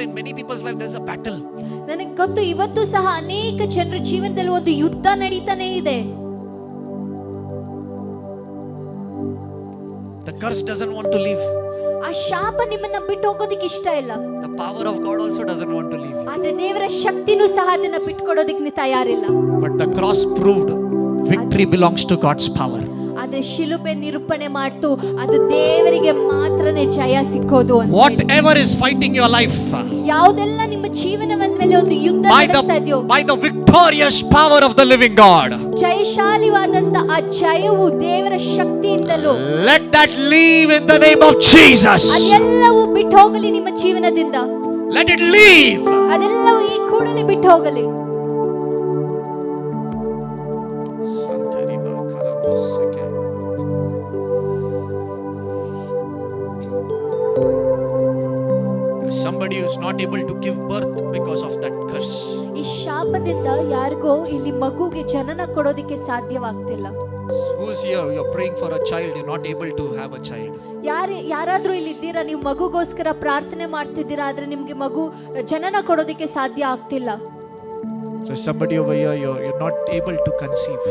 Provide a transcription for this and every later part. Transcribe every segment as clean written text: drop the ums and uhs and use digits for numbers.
in many people's life there's a battle. ನನಗೆ ಗೊತ್ತು ಇವತ್ತು ಸಹ ಅನೇಕ ಜನರ ಜೀವನದಲ್ಲಿ ಒಂದು ಯುದ್ಧ ನಡೀತಾನೆ ಇದೆ. The curse doesn't want to leave. ಆ ಶಾಪ ನಿಮ್ಮನ್ನ ಬಿಟ್ಟು ಹೋಗೋದಕ್ಕೆ ಇಷ್ಟ ಇಲ್ಲ. The power of God also doesn't want to leave you. ಆದ್ರೆ ದೇವರ ಶಕ್ತಿನೂ ಸಹ ಅದನ್ನ ಬಿಟ್ಕೊಡೋದಕ್ಕೆ ತಯಾರಿಲ್ಲ. But the cross proved victory belongs to God's power. ಆದ್ರೆ ಶಿಲುಬೆ ನಿರೂಪಣೆ ಮಾಡ್ತು ಅದು ದೇವರಿಗೆ ಮಾತ್ರನೇ ಜಯ ಸಿಕ್ಕೋದು ಅಂತ. Whatever is fighting your life, ಯಾವುದೆಲ್ಲ ನಿಮ್ಮ ಜೀವನದ ಮೇಲೆ ಒಂದು ಯುದ್ಧ ನಡೆಸ್ತಾ ಇದೆಯೋ, by the victorious power of the living God, ಜಯಶಾಲಿವಾದಂತ ಆ ಜಯವು ದೇವರ ಶಕ್ತಿಯಿಂದಲೂ, let that leave in the name of Jesus. ಅದೆಲ್ಲವೂ ಬಿಟ್ಟು ಹೋಗಲಿ ನಿಮ್ಮ ಜೀವನದಿಂದ. Let it leave. ಅದೆಲ್ಲವೂ ಈ ಕೂಡಲೇ ಬಿಟ್ಟು ಹೋಗಲಿ. Somebody who is not able to give birth because of that curse. ಈ ಶಾಪದಿಂದ ಯಾರಿಗೋ ಇಲ್ಲಿ ಮಗುಗೆ ಜನನ ಕೊಡೋದಕ್ಕೆ ಸಾಧ್ಯವಾಗ್ತಿಲ್ಲ. Who's here? You're praying for a child, you're not able to have a child. ಯಾರಾದ್ರೂ ಇಲ್ಲಿ ಇದ್ದೀರಾ, ನೀವು ಮಗುಗೋಸ್ಕರ ಪ್ರಾರ್ಥನೆ ಮಾಡ್ತಿದ್ದೀರಾ, ಆದ್ರೆ ನಿಮ್ಗೆ ಮಗು ಜನನ ಕೊಡೋದಕ್ಕೆ ಸಾಧ್ಯ ಆಗ್ತಿಲ್ಲ. So somebody over here, you're not able to conceive.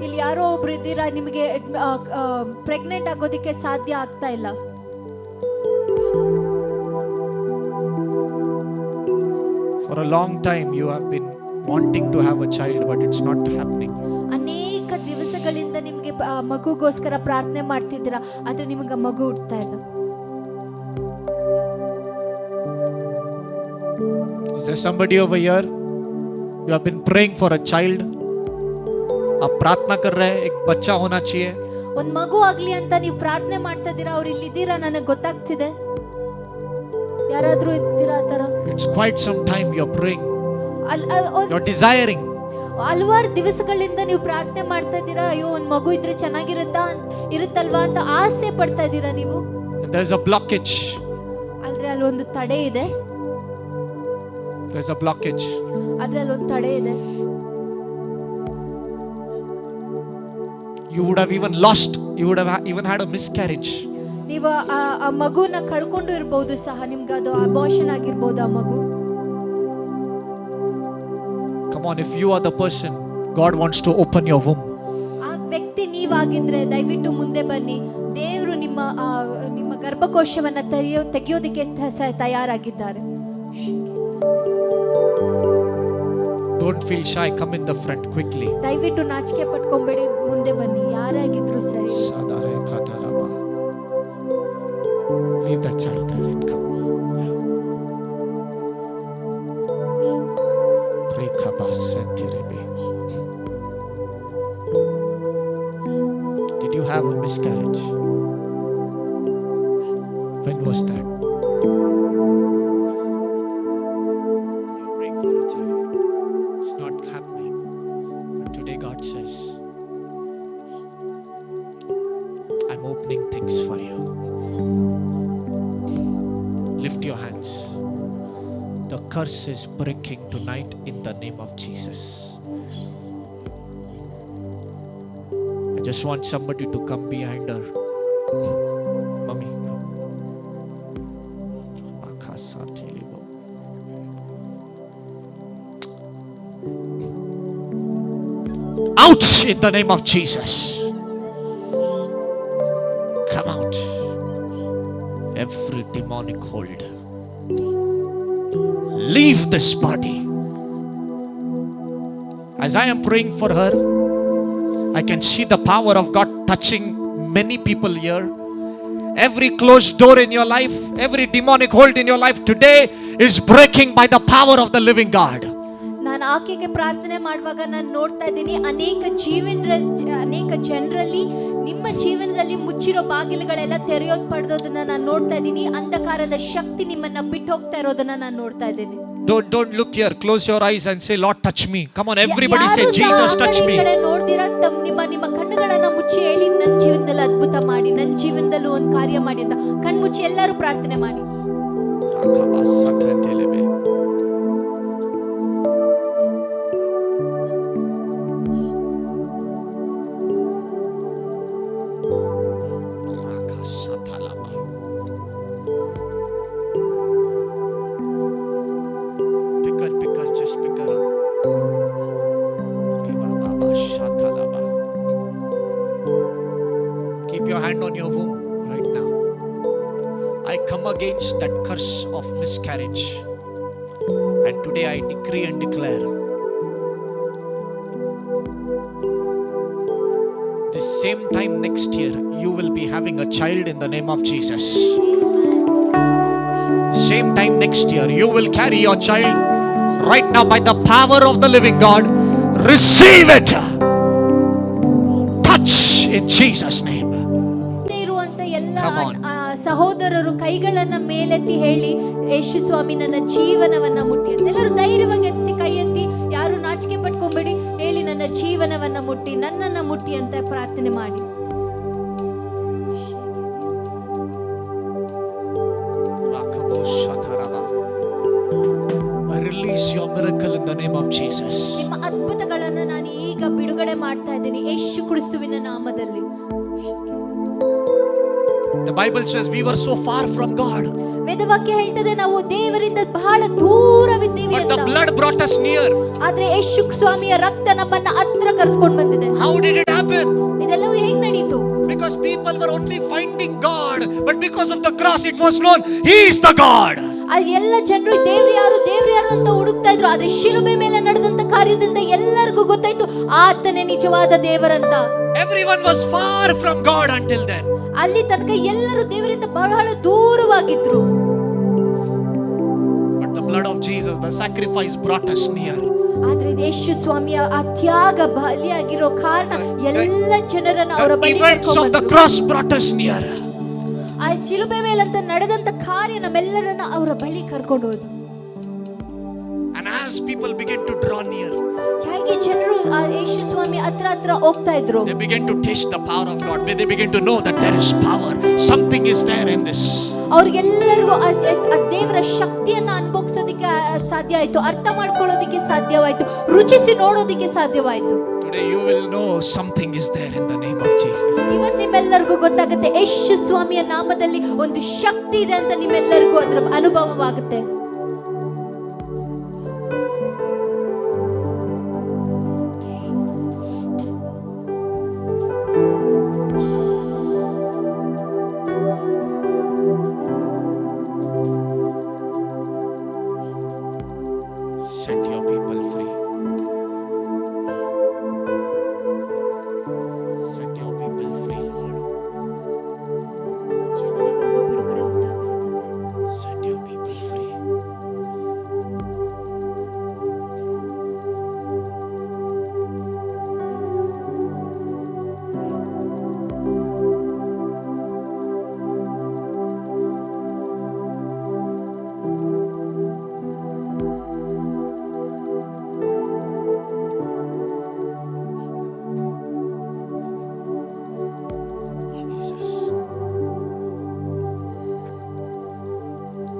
ಇಲ್ಲಿ ಯಾರೋ ಒಬ್ರು ಇದ್ದೀರಾ, ನಿಮಗೆ ಪ್ರೆಗ್ನೆಂಟ್ ಆಗೋದಕ್ಕೆ ಸಾಧ್ಯ ಆಗ್ತಾ ಇಲ್ಲ. For a long time you have been wanting to have a child but it's not happening. ಅನೇಕ ದಿವಸಗಳಿಂದ ನಿಮಗೆ ಮಗುಗೋಸ್ಕರ ಪ್ರಾರ್ಥನೆ ಮಾಡ್ತಿದ್ದೀರಾ, ಆದ್ರೆ ನಿಮಗೆ ಮಗು ಹುಟ್ಟತಾ ಇಲ್ಲ. Is there somebody over here? You have been praying for a child. आप प्रार्थना कर रहे हैं, एक बच्चा होना चाहिए. ಒಂದ್ ಮಗು ಆಗ್ಲಿ ಅಂತ ನೀವು ಪ್ರಾರ್ಥನೆ ಮಾಡ್ತಾ ಇದ್ದೀರಾ, ಅವ್ರು ಇಲ್ಲಿದ್ದೀರಾ, ನನಗೆ ಗೊತ್ತಾಗ್ತಿದೆ. ಯಾರಾದ್ರೂ ಇದ್ದೀರಾ ಆ ತರ? It's quite some time you're praying. You're desiring. ಹಲವಾರು ದಿವಸಗಳಿಂದ ನೀವು ಪ್ರಾರ್ಥನೆ ಮಾಡ್ತಾ ಇದ್ದೀರಾ, ಅಯ್ಯೋ ಒಂದ್ ಮಗು ಇದ್ರೆ ಇರುತ್ತಲ್ವಾ ಅಂತ ಆಸೆ ಪಡ್ತಾ ಇದ್ದೀರಾ ನೀವು. There's a blockage. ಆದ್ರೆ ಅಲ್ಲಿ ಒಂದು ತಡೆ ಇದೆ. There's a blockage. ಆದ್ರೆ ಅಲ್ಲಿ ಒಂದು ತಡೆ ಇದೆ. You would have even lost. You would have even had a miscarriage. ನೀವು ಆ ಮಗುನ ಕಳ್ಕೊಂಡು ಇರಬಹುದು ಸಹ, ನಿಮ್ಗೆ ಅದು ಅಬಾರ್ಷನ್ ಆಗಿರ್ಬೋದು ಆ ಮಗು. Come on, if you are the person, God wants to open your womb. ಆ ವ್ಯಕ್ತಿ ನೀವಾಗಿದ್ರೆ ದಯವಿಟ್ಟು ಮುಂದೆ ಬನ್ನಿ. ದೇವರು ನಿಮ್ಮ ಗರ್ಭಕೋಶವನ್ನ ತೆಗೆಯೋದಕ್ಕೆ ತಯಾರಾಗಿದ್ದಾರೆ. Don't feel shy. Come in the front quickly. ದಯವಿಟ್ಟು ನಾಚಿಕೆ ಪಟ್ಕೊಂಬೇಡಿ, ಮುಂದೆ ಬನ್ನಿ, ಯಾರೇ ಆಗಿದ್ರು ಸರಿ. Leave that child there and come. Pray kabas sentirebe. Did you have a miscarriage? When was that? You're praying for a child. It's not happening. But today God says, I'm opening things for you. Lift your hands. The curse is breaking tonight in the name of Jesus. I just want somebody to come behind her. Mommy. Out in the name of Jesus. Come out. Every demonic hold. Leave this body. As I am praying for her, I can see the power of God touching many people here. Every closed door in your life, every demonic hold in your life today is breaking by the power of the living God. ನಾನು ಆಕೆಗೆ ಪ್ರಾರ್ಥನೆ ಮಾಡುವಾಗ ನಾನು ನೋಡ್ತಾ ಇದ್ದೀನಿ, ಅನೇಕ ಜನರಲ್ಲಿ ನಿಮ್ಮ ಜೀವನದಲ್ಲಿ ಮುಚ್ಚಿರೋ ಬಾಗಿಲುಗಳೆಲ್ಲ ತೆರೆಯೋದು ಪಡೆದೋದನ್ನ ನಾನು ನೋಡ್ತಾ ಇದ್ದೀನಿ. ಅಂಧಕಾರದ ಶಕ್ತಿ ನಿಮ್ಮನ್ನ ಬಿಟ್ಟು ಹೋಗ್ತಾ ಇರೋದನ್ನ ನಾನು ನೋಡ್ತಾ ಇದ್ದೀನಿ. Don't look here. Close your eyes and say, Lord, touch me. Come on, everybody say, Jesus, touch me. ನೋಡ್ದಿರಾ ನಿಮ್ಮ ಕಣ್ಣುಗಳನ್ನ ಮುಚ್ಚಿ ಹೇಳಿ, ನನ್ನ ಜೀವನದಲ್ಲಿ ಅದ್ಭುತ ಮಾಡಿ, ನನ್ನ ಜೀವನದಲ್ಲಿ ಒಂದು ಕಾರ್ಯ ಮಾಡಿ ಅಂತ ಕಣ್ಮುಚ್ಚಿ ಎಲ್ಲರೂ ಪ್ರಾರ್ಥನೆ ಮಾಡಿ. hand on your womb right now. I come against that curse of miscarriage. And today I decree and declare, the same time next year, you will be having a child in the name of Jesus. Same time next year, you will carry your child right now by the power of the living God. Receive it. Touch in Jesus' name. ಇರುವಂತ ಎಲ್ಲ Come on. ಸಹೋದರರು ಕೈಗಳನ್ನ ಮೇಲೆತ್ತಿ ಹೇಳಿ, ಯೇಸು ಸ್ವಾಮಿ ನನ್ನ ಜೀವನವನ್ನ ಮುಟ್ಟಿ ಅಂತ. ಎಲ್ಲರೂ ಧೈರ್ಯವಾಗಿ ಎತ್ತಿ ಕೈ ಎತ್ತಿ, ಯಾರು ನಾಚಿಕೆ ಪಟ್ಕೊಂಬೇಡಿ, ಹೇಳಿ ನನ್ನ ಜೀವನವನ್ನ ಮುಟ್ಟಿ, ನನ್ನನ್ನ ಮುಟ್ಟಿ ಅಂತ ಪ್ರಾರ್ಥನೆ ಮಾಡಿ. Release your miracle in the name of Jesus. ನಿಮ್ಮ ಅದ್ಭುತಗಳನ್ನ ನಾನು ಈಗ ಬಿಡುಗಡೆ ಮಾಡ್ತಾ ಇದ್ದೀನಿ ಯೇಸು ಕ್ರಿಸ್ತುವಿನ ನಾಮದಲ್ಲಿ. The Bible says we were so far from God, ವೇದವಾಕ್ಯ ಹೇಳ್ತದೆ ನಾವು ದೇವರಿಂದ ಬಹಳ ದೂರವಿದ್ದೀವಿ but ಅಂತ. the blood brought us near. ಆದ್ರೆ ಯೇಸು ಸ್ವಾಮಿಯ ರಕ್ತ ನಮ್ಮನ್ನ ಹತ್ರ ಕರೆದುಕೊಂಡು ಬಂದಿದೆ. How did it happen? ಇದೆಲ್ಲವೂ ಹೇಗೆ ನಡೀತು? Because people were only finding God, but because of the cross it was known He is the God. ಎಲ್ಲ ಜನರು ದೇವ್ರು ಯಾರು ಅಂತ ಹುಡುಕ್ತಾ ಇದ್ರು. ಆದ್ರೆ ಶಿಲುಬೆ ಮೇಲೆ ನಡೆದಂತ ಕಾರ್ಯದಿಂದ ಎಲ್ಲರಿಗೂ ಗೊತ್ತಾಯ್ತು ಆತನೇ ನಿಜವಾದ ದೇವರಂತ. Everyone was far from God until then. ಅಲ್ಲಿ ತನಕ ಎಲ್ಲರೂ ದೇವರಿಂದ ಬಹಳ ದೂರವಾಗಿದ್ರು. But the blood of Jesus, the sacrifice, brought us near. ಆದ್ರೆ ಯೇಸು ಸ್ವಾಮಿಯ ಆ ತ್ಯಾಗ ಬಲಿಯಾಗಿರೋ ಕಾರಣ ಎಲ್ಲ ಜನರನ್ನ ಅವರ The ಬಳಿ events of the cross brought us near. ಆ ಶಿಲುಬೆ ಮೇಲಂತ ನಡೆದಂತ ಕಾರ್ಯ ನಮ್ಮೆಲ್ಲರನ್ನ ಅವರ ಬಳಿ ಕರ್ಕೊಂಡು ಹೋದ. And as people began to draw near, ಹೇಗೆ ಜನರು ಆ ಯೇಸು ಸ್ವಾಮಿ ಹತ್ರ ಹೋಗ್ತಾ ಇದ್ರು, they began to taste the power of God. They began to know that there is power. Something is there in this. ಅವ್ರಿಗೆಲ್ಲರಿಗೂ ಆ ದೇವರ ಶಕ್ತಿಯನ್ನ ಅನುಭವಿಸೋದಿಕ್ಕೆ ಸಾಧ್ಯ ಆಯ್ತು, ಅರ್ಥ ಮಾಡ್ಕೊಳ್ಳೋದಿಕ್ಕೆ ಸಾಧ್ಯವಾಯ್ತು, ರುಚಿಸಿ ನೋಡೋದಿಕ್ಕೆ ಸಾಧ್ಯವಾಯ್ತು. Today you will know something is there in the name of Jesus. ಇವತ್ತು ನಿಮ್ಮೆಲ್ಲರಿಗೂ ಗೊತ್ತಾಗುತ್ತೆ ಯೇಸು ಸ್ವಾಮಿಯ ನಾಮದಲ್ಲಿ ಒಂದು ಶಕ್ತಿ ಇದೆ ಅಂತ. ನಿಮ್ಮೆಲ್ಲರಿಗೂ ಅದರ ಅನುಭವವಾಗುತ್ತೆ. Set your people free. Set your people free, Lord. Set your people free. Jesus.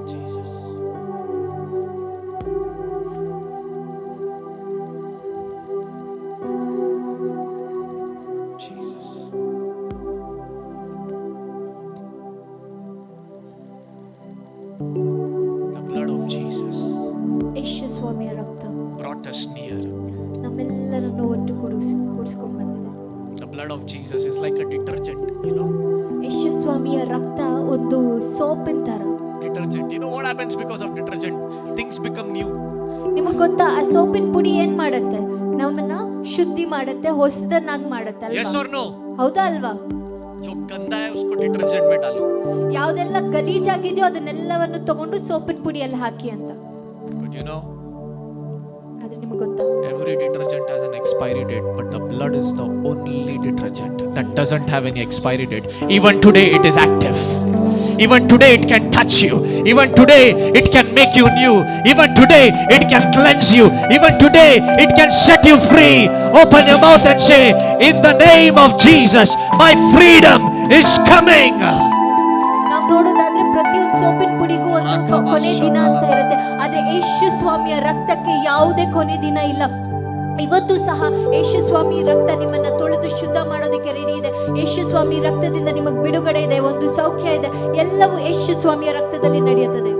Jesus. Jesus. The blood of Jesus ಯೇಸು ಸ್ವಾಮಿಯ ರಕ್ತ brought us near. ನಮ್ಮೆಲ್ಲರನ್ನು ಒಟ್ಟು ಕೂಡಿಸ್ಕೊಂಡು ಬಂದಿದೆ. The blood of Jesus is like a detergent, you know. ಯೇಸು ಸ್ವಾಮಿಯ ರಕ್ತ ಒಂದು ಸೋಪಿನ ತರ. Detergent. You know what happens because of detergent? Things become new. ನಿಮಗ್ ಗೊತ್ತಾ ಆ ಸೋಪಿನ ಪುಡಿ ಏನ್ ಮಾಡತ್ತೆ? ನಮ್ಮನ್ನ ಶುದ್ಧಿ ಮಾಡತ್ತೆ, ಹೊಸದನ್ನಾಗಿ ಮಾಡತ್ತೆ Yes ಅಲ್ವಾ? or no? ಹೌದಾ ಅಲ್ವಾ? जो गंदा है उसको डिटर्जेंट में डालो. ಯಾವ್ದೆಲ್ಲ ಗಲೀಜಾಗಿದೆಯೋ ಅದನ್ನೆಲ್ಲವನ್ನು ತಗೊಂಡು ಸೋಪಿನ ಪುಡಿಯಲ್ಲಿ ಹಾಕಿ ಅಂತ. But you know, ಆದ್ರೆ ನಿಮಗ್ ಗೊತ್ತಾ? every detergent has an expiry date, but the blood is the only detergent that doesn't have any expiry date. Even today it is active. Even today it can touch you. Even today it can make you new. Even today it can cleanse you. Even today it can set you free. Open your mouth and say, in the name of Jesus, my freedom is coming. ನಾವು ನೋಡೋದಾದ್ರೆ ಪ್ರತಿಯೊಂದು ಸೋಪಿನ ಪುಡಿಗೂ ಒಂದು ಕೊನೆ ದಿನ ಅಂತ ಇರುತ್ತೆ. ಆದ್ರೆ ಯೇಸು ಸ್ವಾಮಿಯ ರಕ್ತಕ್ಕೆ ಯಾವುದೇ ಕೊನೆ ದಿನ ಇಲ್ಲ. ಇವತ್ತು ಸಹ ಯೇಸು ಸ್ವಾಮಿ ರಕ್ತ ನಿಮ್ಮನ್ನ ತೊಳೆದು ಶುದ್ಧ ಮಾಡೋದಕ್ಕೆ ರೆಡಿ ಇದೆ. ಯೇಸು ಸ್ವಾಮಿ ರಕ್ತದಿಂದ ನಿಮಗೆ ಬಿಡುಗಡೆ ಇದೆ, ಒಂದು ಸೌಖ್ಯ ಇದೆ. ಎಲ್ಲವೂ ಯೇಸು ಸ್ವಾಮಿಯ ರಕ್ತದಲ್ಲಿ ನಡೆಯುತ್ತದೆ.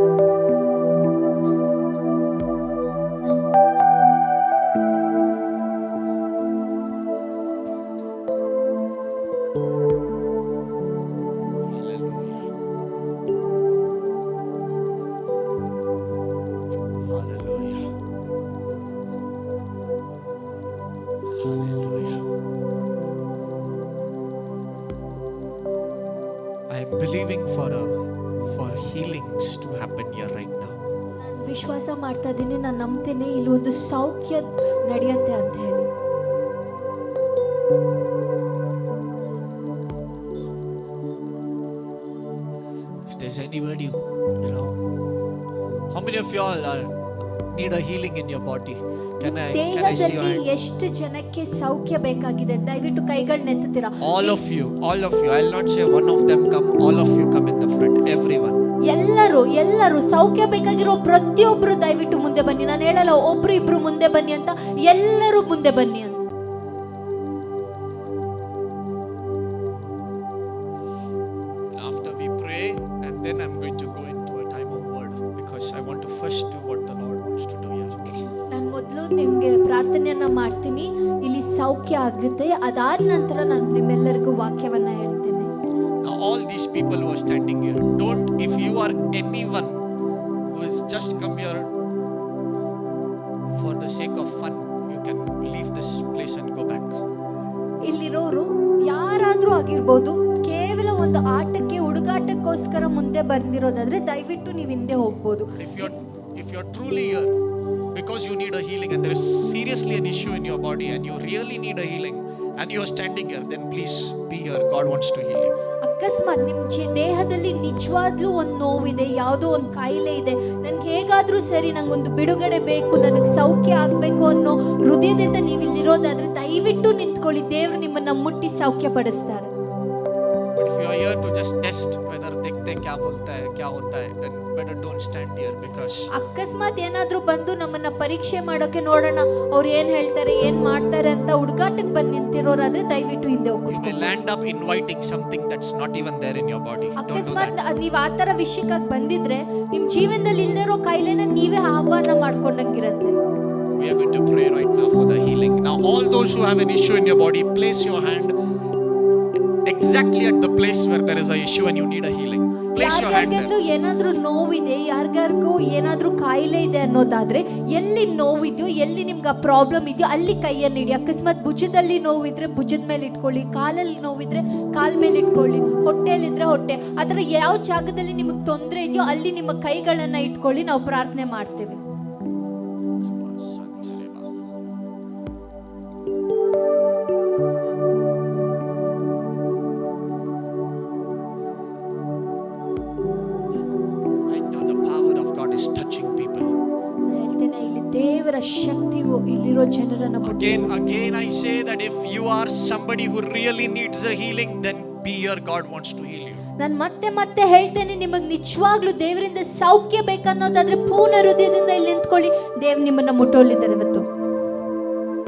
believing for healings to happen here right now. ವಿಶ್ವಾಸ ಮಾಡ್ತಾ ಇದ್ದೀನಿ, ನಾನು ನಂಬ್ತೇನೆ ಇಲ್ಲಿ ಒಂದು ಸೌಖ್ಯ ನಡೆಯುತ್ತೆ ಅಂತ ಹೇಳಿ. If there's anybody, how many of y'all need a healing in your body? Can I see your ದೇಹದಲ್ಲಿ hand? ಎಷ್ಟು ಜನಕ್ಕೆ ಸೌಖ್ಯ ಬೇಕಾಗಿದೆ? ದಯವಿಟ್ಟು ಕೈಗಳನ್ನ ಎತ್ತುತ್ತೀರಾ? All of you. I'll not say one of them come. All of you come in the front. Everyone. ಎಲ್ಲರೂ ಸೌಖ್ಯ ಬೇಕಾಗಿರೋ ಪ್ರತಿಯೊಬ್ರು ದಯವಿಟ್ಟು ಮುಂದೆ ಬನ್ನಿ. ನಾನು ಹೇಳಲ್ಲ ಒಬ್ರು ಇಬ್ರು ಮುಂದೆ ಬನ್ನಿ ಅಂತ, ಎಲ್ಲರೂ ಮುಂದೆ ಬನ್ನಿ ಅಂತ. After we pray, and then I'm going to go into a time of word because I want to first do what the Lord wants to do here. ನಾನು ಮೊದಲು ನಿಮ್ಗೆ ಪ್ರಾರ್ಥನೆಯನ್ನ ಮಾಡ್ತೀನಿ, ಇಲ್ಲಿ ಸೌಖ್ಯ ಆಗುತ್ತೆ. ಅದಾದ ನಂತರ ನಾನು ನಿಮ್ಮೆಲ್ಲರಿಗೂ ವಾಕ್ಯವನ್ನ ಹೇಳ್ತೇನೆ. Now all these people who are standing here, if you are anyone who has just come here for the sake of fun, you can leave this place and go back. ಇಲ್ಲಿರೋರು ಯಾರಾದ್ರೂ ಆಗಿರ್ಬೋದು, ಕೇವಲ ಒಂದು ಆಟಕ್ಕೆ ಹುಡುಗಾಟಕ್ಕೋಸ್ಕರ ಮುಂದೆ ಬಂದಿರೋದಾದ್ರೆ ದಯವಿಟ್ಟು ನೀವು ಹಿಂದೆ ಹೋಗ್ಬೋದು. If you're truly here because you need a healing and there is seriously an issue in your body and you really need a healing and you are standing here, then please be here. God wants to heal you. ಅಕಸ್ಮಾತ್ ನಿಮ್ಮ ದೇಹದಲ್ಲಿ ನಿಜವಾಗ್ಲೂ ಒಂದು ನೋವಿದೆ, ಯಾವುದೋ ಒಂದು ಕಾಯಿಲೆ ಇದೆ, ನನ್ಗೆ ಹೇಗಾದ್ರೂ ಸರಿ ನಂಗೊಂದು ಬಿಡುಗಡೆ ಬೇಕು, ನನಗೆ ಸೌಖ್ಯ ಆಗ್ಬೇಕು ಅನ್ನೋ ಹೃದಯದಿಂದ ನೀವು ಇಲ್ಲಿರೋದಾದ್ರೆ ದಯವಿಟ್ಟು ನಿಂತ್ಕೊಳ್ಳಿ. ದೇವರು ನಿಮ್ಮನ್ನ ಮುಟ್ಟಿ ಸೌಖ್ಯ ಪಡಿಸ್ತಾರೆ. But if you are here to just test whether देखते क्या बोलता है क्या होता है, then better don't stand here because ಅಕಸ್ಮಾತ್ ಏನಾದ್ರೂ ಬಂದು ನಮ್ಮನ್ನ ಪರೀಕ್ಷೆ ಮಾಡೋಕೆ ನೋಡೋಣ ಅವ್ರು ಏನ್ ಹೇಳ್ತಾರೆ ಏನ್ ಮಾಡ್ತಾರೆ ಅಂತ ಹುಡುಗಾಟಕ್ಕೆ ಬಂದು ನಿಂತಿರೋರಾದ್ರೆ ದಯವಿಟ್ಟು ಹಿಂದೆ ಹೋಗಿ. you may land up inviting something that's not even there in your body. Don't do ಅಕಸ್ಮಾತ್ that. ನೀವ್ ಆತರ ವಿಷಯಕ್ಕಾಗಿ ಬಂದಿದ್ರೆ ನಿಮ್ ಜೀವನದಲ್ಲಿ ಇಲ್ದೇ ಇರೋ ಕಾಯಿಲೆನ ನೀವೇ ಆಹ್ವಾನ ಮಾಡ್ಕೊಂಡಂಗಿರತ್ತೆ. We are going to pray right now for the healing. Now all those who have an issue in your body, place your hand exactly at the place where there is a issue and you need a healing. Place your hand there. ಯಾರಿಗಾದ್ರೂ ಏನಾದ್ರೂ ನೋವಿದೆ, ಯಾರಿಗಾರ್ಗೂ ಏನಾದ್ರೂ ಕಾಯಿಲೆ ಇದೆ ಅನ್ನೋದಾದ್ರೆ ಎಲ್ಲಿ ನೋವಿದೆಯೋ, ಎಲ್ಲಿ ನಿಮ್ಗೆ ಆ ಪ್ರಾಬ್ಲಮ್ ಇದೆಯೋ ಅಲ್ಲಿ ಕೈಯನ್ನು ಇಡಿ. ಅಕಸ್ಮಾತ್ ಭುಜದಲ್ಲಿ ನೋವಿದ್ರೆ ಭುಜದ ಮೇಲೆ ಇಟ್ಕೊಳ್ಳಿ, ಕಾಲಲ್ಲಿ ನೋವಿದ್ರೆ ಕಾಲ್ ಮೇಲೆ ಇಟ್ಕೊಳ್ಳಿ, ಹೊಟ್ಟೆಯಲ್ಲಿದ್ರೆ ಹೊಟ್ಟೆ, ಆತರ ಯಾವ ಜಾಗದಲ್ಲಿ ನಿಮಗೆ ತೊಂದರೆ ಇದೆಯೋ ಅಲ್ಲಿ ನಿಮ್ಮ ಕೈಗಳನ್ನ ಇಟ್ಕೊಳ್ಳಿ. ನಾವು ಪ್ರಾರ್ಥನೆ ಮಾಡ್ತೇವೆ. ದೇವರ ಶಕ್ತಿಯು ಇಲ್ಲಿರೋ ಜನರನ್ನ again I say that if you are somebody who really needs a healing, then be here. God wants to heal you. ನಾನು ಮತ್ತೆ ಹೇಳ್ತೇನೆ, ನಿಮಗೆ ನಿಜವಾಗ್ಲೂ ದೇವರಿಂದ ಸೌಖ್ಯ ಬೇಕನ್ನೋದಾದ್ರೆ ಪೂರ್ಣ ಹೃದಯದಿಂದ ಇಲ್ಲಿ ನಿಂತ್ಕೊಳ್ಳಿ. ದೇವ್ ನಿಮ್ಮನ್ನ ಮುಟ್ಟೋಲಿದ್ದಾರೆ ಇವತ್ತು.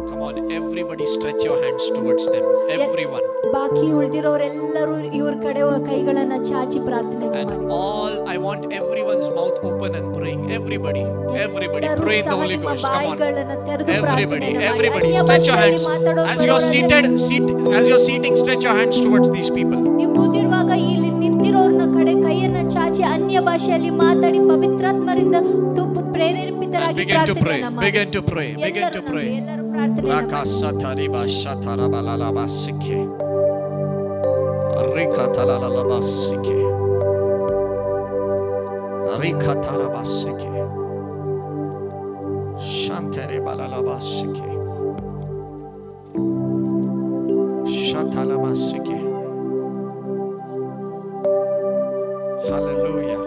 Come on, everybody stretch your hands towards them. Everyone. ಬಾಕಿ ಉಳಿದಿರೋರೆಲ್ಲರೂ ಇವ್ರ ಕಡೆ ಕೈಗಳನ್ನ ಚಾಚಿ ಪ್ರಾರ್ಥನೆ ಮಾಡಿ. And all I want everyone's mouth open and praying. Everybody pray in the Holy Ghost. Come on. Everybody stretch your hands. As you're seating, stretch your hands towards these people. ನೀವು ಕೂತಿರುವಾಗ ಇಲ್ಲಿ ನಿಂತಿರೋರ್ನ ಕಡೆ ಕೈಯನ್ನ ಚಾಚಿ ಅನ್ಯ ಭಾಷೆಯಲ್ಲಿ ಮಾತಾಡಿ ಪವಿತ್ರಾತ್ಮರಿಂದ ಪ್ರೇರೇಪಿತರಾಗಿ begin to pray. ಎಲ್ಲರೂ ಪ್ರಾರ್ಥನೆ Rakasatariba shatarabalala sikhe. Rikatalala sikhe. Rikatalaba sikhe. Shantere balala sikhe. Shatalama sikhe. Hallelujah.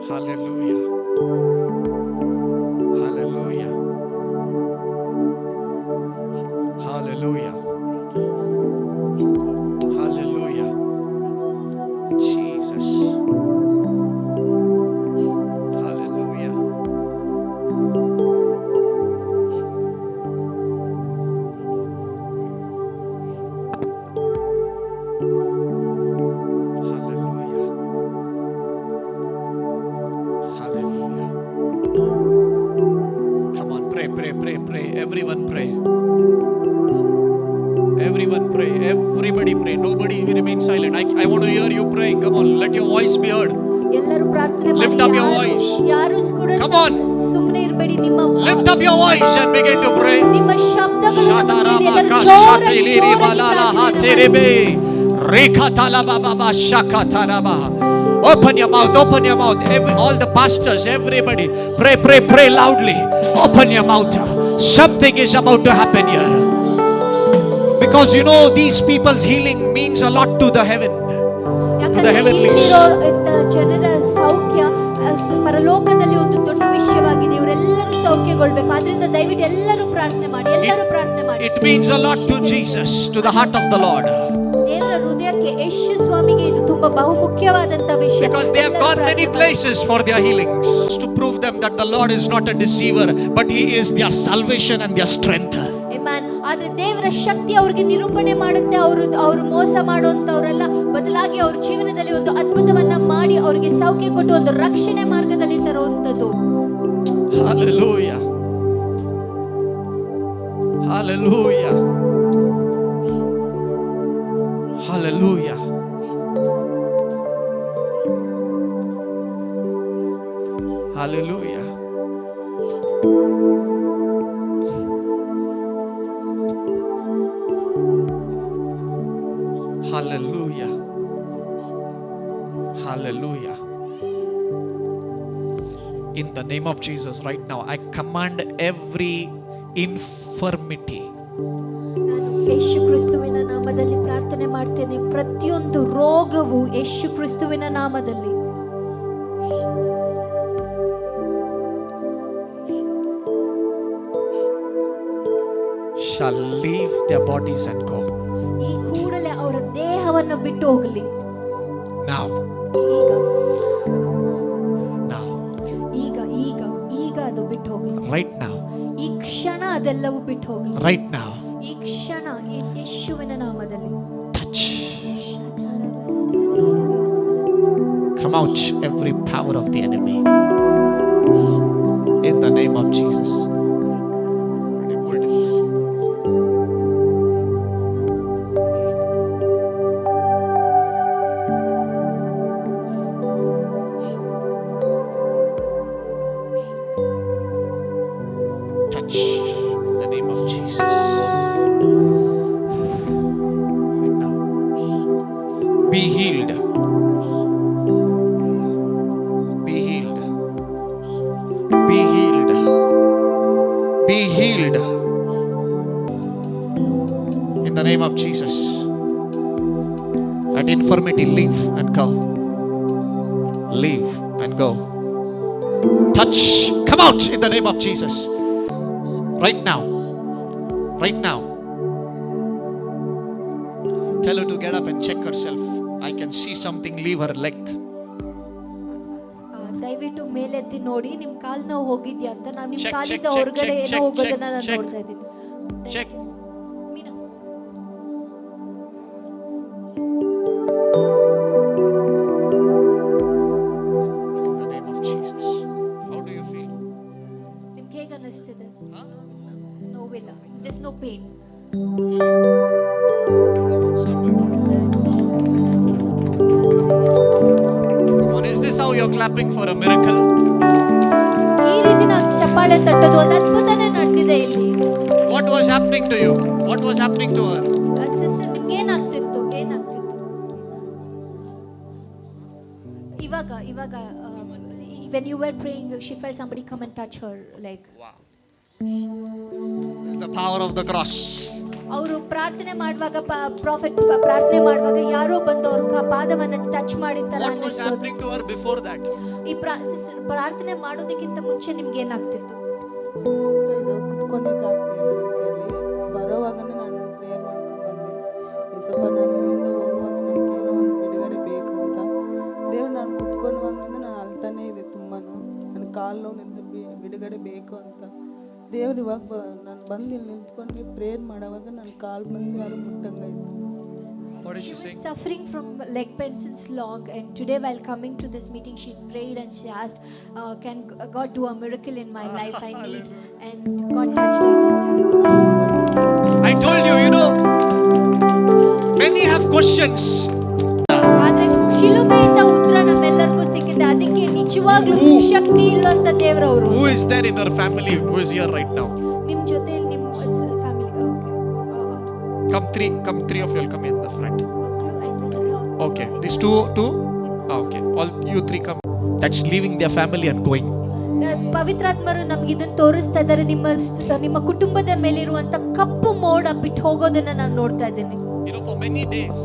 Hallelujah. Hallelujah. Hallelujah. Hallelujah. Jesus. Hallelujah. Pray. Everyone pray. Everybody pray. Nobody remain silent. I want to hear you praying. Come on, let your voice be heard. ಎಲ್ಲರೂ ಪ್ರಾರ್ಥನೆ ಮಾಡಿ. Lift up your voice. ಯಾರು ಕೂಡ Come on. ಸುಮ್ಮನೆ ಇರಬೇಡಿ. ನಿಮ್ಮ Lift up your voice and begin to pray. ನಿಮ್ಮ ಶಬ್ದಗಳನ್ನು Shataraba ಎಲ್ಲರೂ kashatiliri ಜೋರಾಗಿ balala ಪ್ರಾರ್ಥನೆ haterebe rekatala baba shakataraba. Open your mouth, open your mouth. All the pastors, everybody, pray, pray, pray loudly. Open your mouth. Something is about to happen here. Because you know, these people's healing means a lot to the heaven. To the heavenlies. ಜನರ ಸೌಖ್ಯ ಪರಲೋಕದಲ್ಲಿ ಒಂದು ದೊಡ್ಡ ವಿಷಯವಾಗಿದೆ. ಇವರೆಲ್ಲರೂ ಸೌಖ್ಯಗೊಳ್ಬೇಕು. ಆದ್ರಿಂದ ದಯವಿಟ್ಟು ಎಲ್ಲರೂ ಪ್ರಾರ್ಥನೆ ಮಾಡಿ, ಎಲ್ಲರೂ ಪ್ರಾರ್ಥನೆ ಮಾಡಿ. It means a lot to Jesus, to the heart of the Lord. ದೇವರ ಹೃದಯಕ್ಕೆ ಯೇಸು ಸ್ವಾಮಿಗೆ ಇದು ತುಂಬಾ ಬಹುಮುಖ್ಯವಾದಂತ ವಿಷಯ. Because they have gone many places for their healings to prove them that the Lord is not a deceiver, but He is their salvation and their strength. Amen. ಆದ್ರೆ ದೇವರ ಶಕ್ತಿ ಅವ್ರಿಗೆ ನಿರೂಪಣೆ ಮಾಡುತ್ತೆ. ಅವರು ಮೋಸ ಮಾಡುವಂತವರೆಲ್ಲ ಬದಲಾಗಿ ಅವ್ರ ಜೀವನದಲ್ಲಿ ಒಂದು ಅದ್ಭುತವನ್ನ ಮಾಡಿ ಅವರಿಗೆ ಸೌಖ್ಯ ಕೊಟ್ಟು ಒಂದು ರಕ್ಷಣೆ ಮಾರ್ಗದಲ್ಲಿ ತರುವಂತದ್ದು. Hallelujah. Hallelujah. Hallelujah. Hallelujah. Hallelujah. Hallelujah. In the name of Jesus, right now, I command every infirmity. ನಾನು ಯೇಸು ಕ್ರಿಸ್ತುವಿನ ನಾಮದಲ್ಲಿ ಪ್ರಾರ್ಥನೆ ಮಾಡ್ತೇನೆ. ಪ್ರತಿಯೊಂದು ರೋಗವು ಯೇಸು ಕ್ರಿಸ್ತುವಿನ ನಾಮದಲ್ಲಿ shall leave their bodies and go. ಈ ಕೂಡಲೇ ಅವರ ದೇಹವನ್ನು ಬಿಟ್ಟು ಹೋಗಲಿ. Now. ಈಗ Now. ಈಗ ಈಗ ಈಗ ಅದು ಬಿಟ್ಟು ಹೋಗಲಿ. Right now. ಈ ಕ್ಷಣ ಅದೆಲ್ಲವೂ ಬಿಟ್ಟು ಹೋಗಲಿ. Right now. ಈ ಕ್ಷಣ ಯೇಸುವಿನ ನಾಮದಲ್ಲಿ Touch. Come out every power of the enemy. In the name of Jesus. Touch in the name of Jesus. Right now. Be healed. Be healed. Be healed. Be healed. In the name of Jesus. That infirmity, leave and go. Leave and go. Touch. Come out in the name of Jesus. Right now. Right now. Tell her to get up and check herself. I can see something leave her leg. ದಯವಿಟ್ಟು ಮೇಲೆತ್ತಿ ನೋಡಿ ನಿಮ್ ಕಾಲ್ ನೋವು ಹೋಗಿದ್ಯಾ ಅಂತ. ನಾನು ನಿಮ್ Check, ಕಾಲಿಂದ check, ಹೊರಗಡೆ check, ಏನೋ check, ಹೋಗೋದನ್ನ ನಾನು check. ನೋಡ್ತಾ ಇದ್ದೀನಿ. Check. Meena, In the name of Jesus. How do you feel? ನಿಮ್ಗೆ ಹೇಗೆ ಅನಿಸ್ತಿದೆ? ನೋವಿಲ್ಲ. There's no pain. Come on, is this how you're clapping for a miracle? ಈ ರೀತಿ ನಾವು ಚಪ್ಪಾಳೆ ತಟ್ಟೋದು ಒಂದು ಅದ್ಭುತನೇ ನಡೆದಿದೆ ಇಲ್ಲಿ. What was happening to you? What was happening to her? Sister ನಿಮ್ಗೆ ಏನಾಗ್ತಿತ್ತು? ಇವಾಗ when you were praying she felt somebody come and touch her like. Wow. This is the power of the cross. ಅವರು ಪ್ರಾರ್ಥನೆ ಮಾಡುವಾಗ prophet ಪ್ರಾರ್ಥನೆ ಮಾಡುವಾಗ ಯಾರೋ ಬಂದು ಅವ್ರ ಪಾದವನ್ನ ಟಚ್ ಮಾಡಿರ್ತಾರೆ. What was happening to her before that? ಈ ಸಿಸ್ಟರ್ ಪ್ರಾರ್ಥನೆ ಮಾಡೋದಕ್ಕಿಂತ ಮುಂಚೆ ನಿಮ್ಗೆ ಏನಾಗ್ತಿತ್ತು? ಕುತ್ಕೊಂಡಿಕ್ಕೆ ಆಗ್ತಿಲ್ಲ ನನಗೆ. ಬರೋವಾಗನೇ ನಾನು ಪ್ರೇಯರ್ ಮಾಡ್ಕೊಂಡು ಬಂದೆ. ಏಸಪ್ಪ ನಾನು ಇಲ್ಲಿಂದ ಹೋಗುವಾಗ ನನಗೆ ಏನೋ ಒಂದು ಬಿಡುಗಡೆ ಬೇಕಂತ. ದೇವ್ರು ನಾನು ಕುತ್ಕೊಂಡವಾಗಲಿಂದ ನಾನು ಅಳ್ತಾನೇ ಇದೆ ತುಂಬಾ. ನನ್ನ ಕಾಲು ನೋವಿನಿಂದ ಬಿಡುಗಡೆ ಬೇಕು ಅಂತ. ದೇವ್ರು ಇವಾಗ ನಾನು ಬಂದು ಇಲ್ಲಿ ನಿಂತ್ಕೊಂಡು ಪ್ರೇಯರ್ ಮಾಡೋವಾಗ ನನ್ನ ಕಾಲು ಬಂದು ಯಾರು ಮುಟ್ಟಂಗಾಯ್ತು. What is She she was saying? suffering from leg pain since long, and today while coming to this meeting she prayed and she asked, can God do a miracle in my life? I need. And God touched her this time. I told you, you know, many have questions. ಆದ್ರೆ ಶಿಲುಬೆಯಿಂದ ಉತ್ತರ ನಮ್ಮೆಲ್ಲರಿಗೂ ಸಿಕ್ಕಿದೆ. ಯಾವಾಗ್ಲೂ ಶಕ್ತಿ ಇಲ್ಲಂತ ದೇವರವರು. Who is there in your family who is here right now? ನಿಮ್ ಜೊತೆ ನಿಮ್ಮ family. Come three of you will come in the front. Okay, these two. Okay, all you three come. That's leaving their family and going. ಪವಿತ್ರಾತ್ಮರು ನಮ್ಗೆ ಇದನ್ನ ತೋರಿಸ್ತಾ ಇದ್ದಾರೆ. ನಿಮ್ಮ ಕುಟುಂಬದ ಮೇಲೆ ಇರುವಂತ ಕಪ್ಪು ಮೋಡ ಬಿಟ್ಟು ಹೋಗೋದನ್ನ ನಾನು ನೋಡ್ತಾ ಇದ್ದೀನಿ. For many days,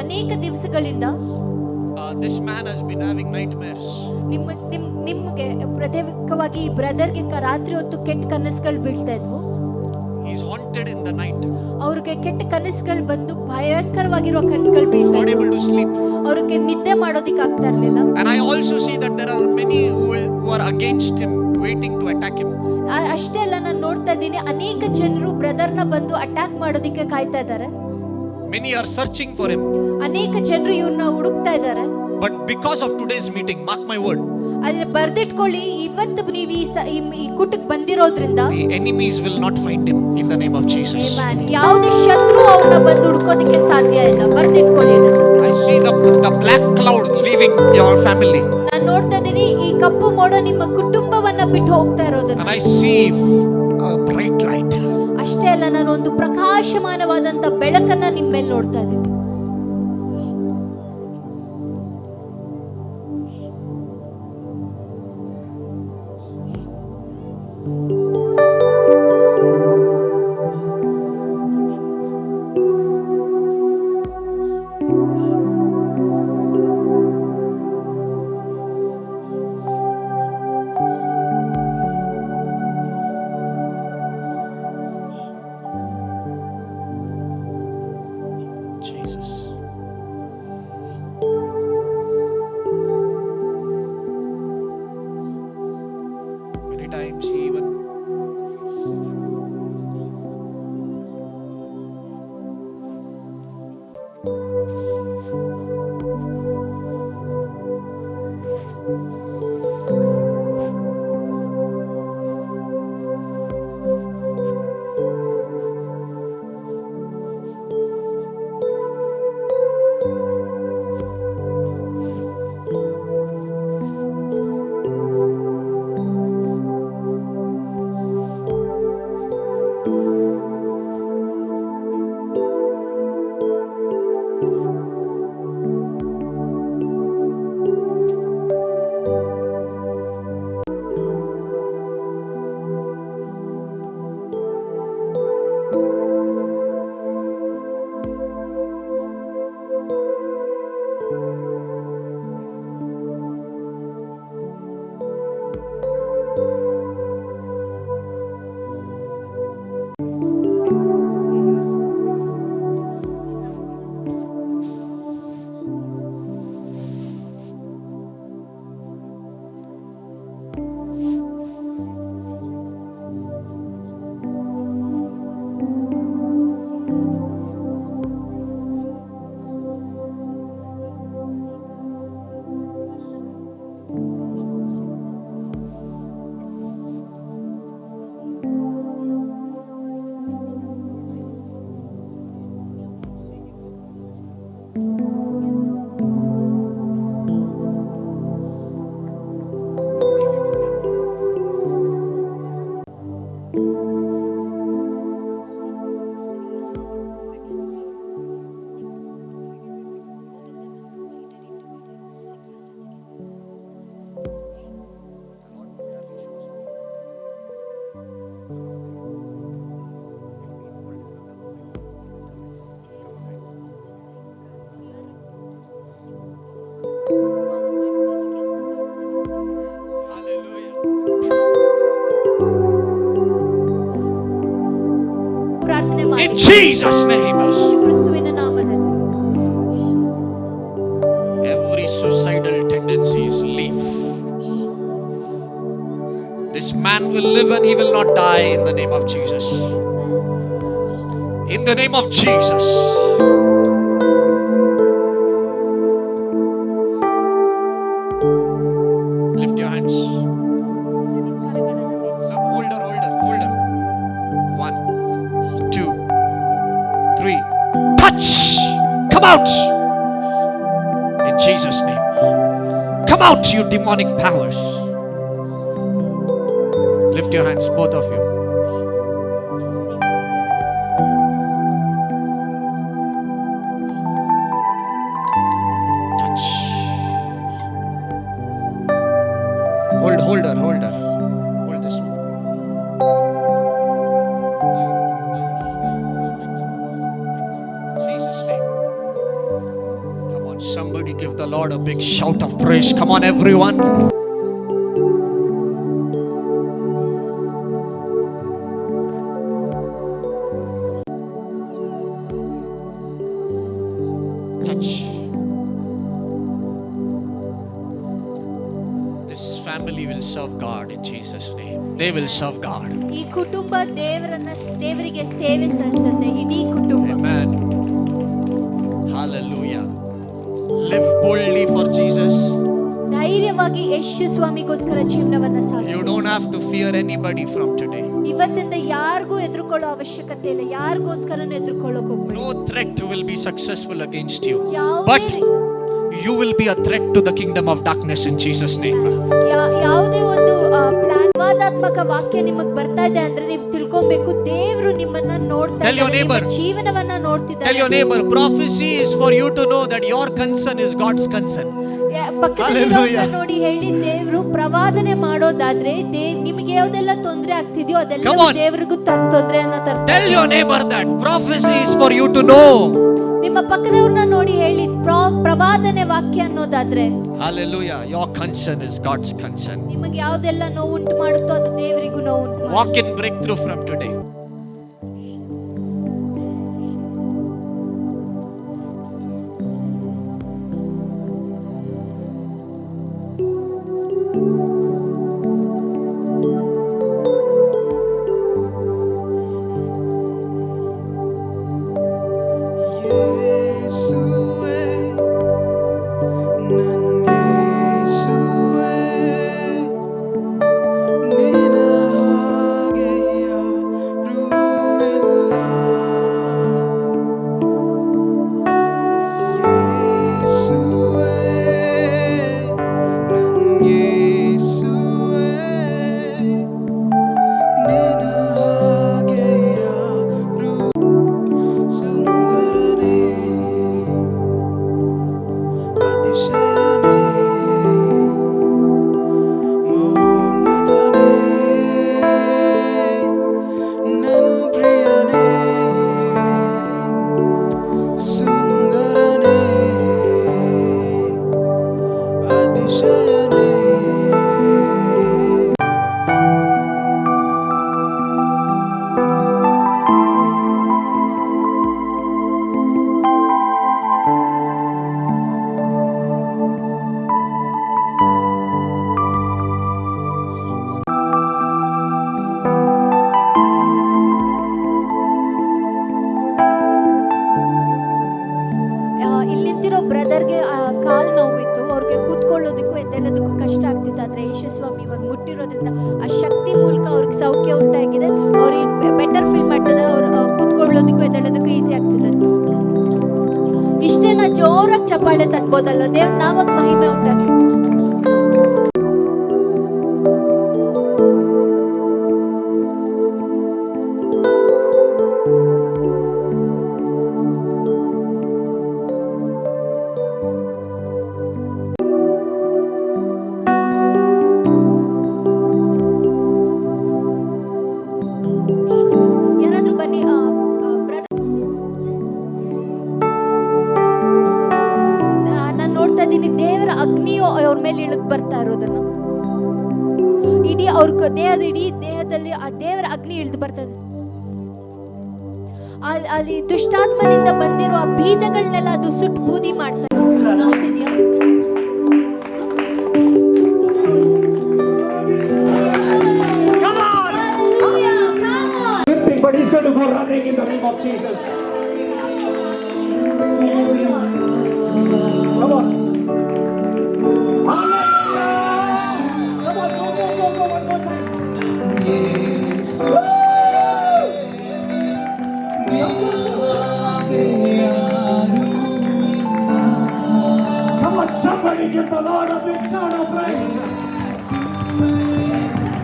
ಅನೇಕ ದಿವಸಗಳಿಂದ this man has been having nightmares. ನಿಮ್ಗೆ ಪ್ರತ್ಯೇಕವಾಗಿ ಈ ಬ್ರದರ್ಗೆ ರಾತ್ರಿ ಹೊತ್ತು ಕೆಟ್ಟ ಕನಸುಗಳು ಬೀಳ್ತಾ ಇದ್ವು. He is haunted in the night. ಅವ್ರಿಗೆ ಕೆಟ್ಟ ಕನಸುಗಳು ಬಂದು ಭಯಂಕರವಾಗಿರೋ ಕನಸುಗಳು ಬೀಳ್ತಾ Not able to sleep. ಅವ್ರಿಗೆ ನಿದ್ದೆ ಮಾಡೋದಿಕ್ಕೆ ಆಗ್ತಾ ಇರಲಿಲ್ಲ. And I also see that there are many who are against him, waiting to attack him. ಅಷ್ಟೇ ಅಲ್ಲ, ನಾನು ನೋಡ್ತಾ ಇದ್ದೀನಿ ಅನೇಕ ಜನರು ಬ್ರದರ್ನ ಬಂದು ಅಟ್ಯಾಕ್ ಮಾಡೋದಿಕ್ಕೆ ಕಾಯ್ತಾ ಇದ್ದಾರೆ. Many are searching for him. ಅನೇಕ ಜನರು ಇವ್ರನ್ನ ಹುಡುಕ್ತಾ ಇದ್ದಾರೆ. But because of today's meeting, mark my word, ಆದ್ರೆ ಬರ್ದಿಟ್ಕೊಳ್ಳಿ, ಇವತ್ತು ನೀವು ಈ ಕೂಟಕ್ಕೆ ಬಂದಿರೋದ್ರಿಂದ the enemies will not find him in the name of Jesus. ಯಾವುದೇ ಶತ್ರು ಅವ್ರನ್ನ ಬಂದು ಹುಡುಕೋದಿಕ್ಕೆ ಸಾಧ್ಯ ಇಲ್ಲ. ಬರ್ದಿಟ್ಕೊಳ್ಳಿ ಅದನ್ನ. I see the black cloud leaving your family. ನಾನು ನೋಡ್ತಾ ಇದ್ದೀನಿ ಈ ಕಪ್ಪು ಮೋಡ ನಿಮ್ಮ ಕುಟುಂಬವನ್ನ ಬಿಟ್ಟು ಹೋಗ್ತಾ ಇರೋದನ್ನ. And I see a bright light. ಅಷ್ಟೇ ಅಲ್ಲ, ನಾನು ಒಂದು ಪ್ರಕಾಶಮಾನವಾದಂತ ಬೆಳಕನ್ನ ನಿಮ್ಮ ಮೇಲೆ ನೋಡ್ತಾ ಇದ್ದೀನಿ. Jesus. Many times he even in Jesus name. ಕ್ರಿಸ್ತುವಿನ ನಾಮದಲ್ಲಿ Every suicidal tendencies leave. This man will live and he will not die in the name of Jesus. In the name of Jesus. Lift your hands. Some older. 1, 2, 3. Touch. Come out. In Jesus' name. Come Come out, you demonic powers. Lift your hands, both of you. Touch. Hold her. Hold this one. Jesus' name. Come on, somebody give the Lord a big shout of praise. Come on, everyone. Touch. This family will serve God in Jesus' name. They will serve God. ಈ ಕುಟುಂಬ ದೇವರಿಗೆ ಸೇವೆ ಸಲ್ಲಿಸುತ್ತೆ, ಇಡೀ ಕುಟುಂಬ. Amen. Hallelujah. Live boldly for Jesus. ಧೈರ್ಯವಾಗಿ ಯೇಸು ಸ್ವಾಮಿಗೋಸ್ಕರ ಜೀವನವನ್ನ You ಸಾಗಿಸಿ. don't have to fear anybody from today. ಇವತ್ತಿಂದ ಯಾರಿಗೂ ಎದುರುಕೊಳ್ಳೋ ಅವಶ್ಯಕತೆ ಇಲ್ಲ, ಯಾರಿಗೋಸ್ಕರನೂ ಎದುರುಕೊಳ್ಳೋಕೆ ಹೋಗ್ಬೇಡಿ. No threat will be successful against you. ಯಾವುದೇ But you will be a threat to the kingdom of darkness in Jesus' name. ಯಾವುದೇ ಒಂದು ಪ್ಲಾನ್ವಾದಾತ್ಮಕ ವಾಕ್ಯ ನಿಮಗೆ ಬರ್ತಾ ಇದೆ ಅಂದ್ರೆ ನೀವು ತಿಳ್ಕೊಬೇಕು, ದೇವರು ನಿಮ್ಮನ್ನ ನೋಡ್ತಾ Tell your ಇದ್ದಾರೆ, ನಿಮ್ಮ neighbor. ಜೀವನವನ್ನ Tell ನೋಡ್ತಿದ್ದಾರೆ. your neighbor, prophecy is for you to know that your concern is God's concern. ಪಕ್ಕದಲ್ಲಿರೋರ್ನ ನೋಡಿ ಹೇಳಿ, ದೇವರು ಪ್ರವಾದನೆ ಮಾಡೋದಾದ್ರೆ ನಿಮಗೆ ಯಾವ್ದೆಲ್ಲ ತೊಂದರೆ ಆಗ್ತಿದ್ಯೋ Come ಅದೆಲ್ಲ on. ದೇವರಿಗೂ ತೊಂದರೆಯನ್ನ ತರ್ತಾರೆ. Tell your neighbor that prophecy is for you to know. ನಿಮ್ಮ ಪಕ್ಕದವ್ರನ್ನ ನೋಡಿ ಹೇಳಿ, ಪ್ರವಾದನೆ ವಾಕ್ಯ ಅನ್ನೋದಾದ್ರೆ Hallelujah. Your concern is God's concern. ನಿಮಗೆ ಯಾವ್ದೆಲ್ಲ ನೋವು ಉಂಟು ಮಾಡುತ್ತೋ ಅದು ದೇವರಿಗೂ ನೋವು ಉಂಟು ಮಾಡುತ್ತೆ. Walk in breakthrough from today. ಇಲ್ಲಿ ನಿಂತಿರೋ ಬ್ರದರ್ಗೆ ಕಾಲು ನೋವಿತ್ತು, ಅವ್ರಿಗೆ ಕೂತ್ಕೊಳ್ಳೋದಕ್ಕೂ ಎದ್ದೇಳೋದಕ್ಕೂ ಕಷ್ಟ ಆಗ್ತಿತ್ತು. ಆದ್ರೆ ಯೇಸು ಸ್ವಾಮಿ ಇವಾಗ ಮುಟ್ಟಿರೋದ್ರಿಂದ ಆ ಶಕ್ತಿ ಮೂಲಕ ಅವ್ರಿಗೆ ಸೌಖ್ಯ ಉಂಟಾಗಿದೆ. ಅವ್ರಿಗೆ ಬೆಟರ್ ಫೀಲ್ ಮಾಡ್ತಿದ್ದಾರೆ, ಅವ್ರು ಕೂತ್ಕೊಳ್ಳೋದಕ್ಕೂ ಎದ್ದೇಳೋದಕ್ಕೂ ಈಸಿ ಆಗ್ತಿದ್ದಾರೆ. ಇಷ್ಟೇನ ಜೋರಾಗಿ ಚಪ್ಪಾಳೆ ತಟ್ಬೋದಲ್ಲ, ದೇವ್ರ ನಾವಾಗ ಮಹಿಮೆ ಉಂಟಾಗಲಿ. ಯಾರಾದ್ರೂ ಬನ್ನಿ, ನಾನು ನೋಡ್ತಾ ಇದ್ದೀನಿ ದೇವರ ಅಗ್ನಿಯು ಅವ್ರ ಮೇಲೆ ಇಳಿದು ಬರ್ತಾ ಇರೋದನ್ನ. ಇಡೀ ಅವ್ರ ಇಡೀ ದೇಹದಲ್ಲಿ ಆ ದೇವರ ಅಗ್ನಿ ಇಳಿದು ಬರ್ತದೆ. ಅಲ್ಲಿ ದುಷ್ಟಾತ್ಮನಿಂದ ಬಂದಿರೋ ಆ ಬೀಜಗಳನ್ನೆಲ್ಲ ಅದು ಸುಟ್ಟು ಬೂದಿ ಮಾಡ್ತಾ ನೋಡ್ತಿದ್ಯಾ? But he's going to go running in the name of Jesus. Come on. Hallelujah. Come on, go, one more time. Yes. Come on, Somebody give the Lord a big shout of praise.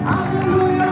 Hallelujah.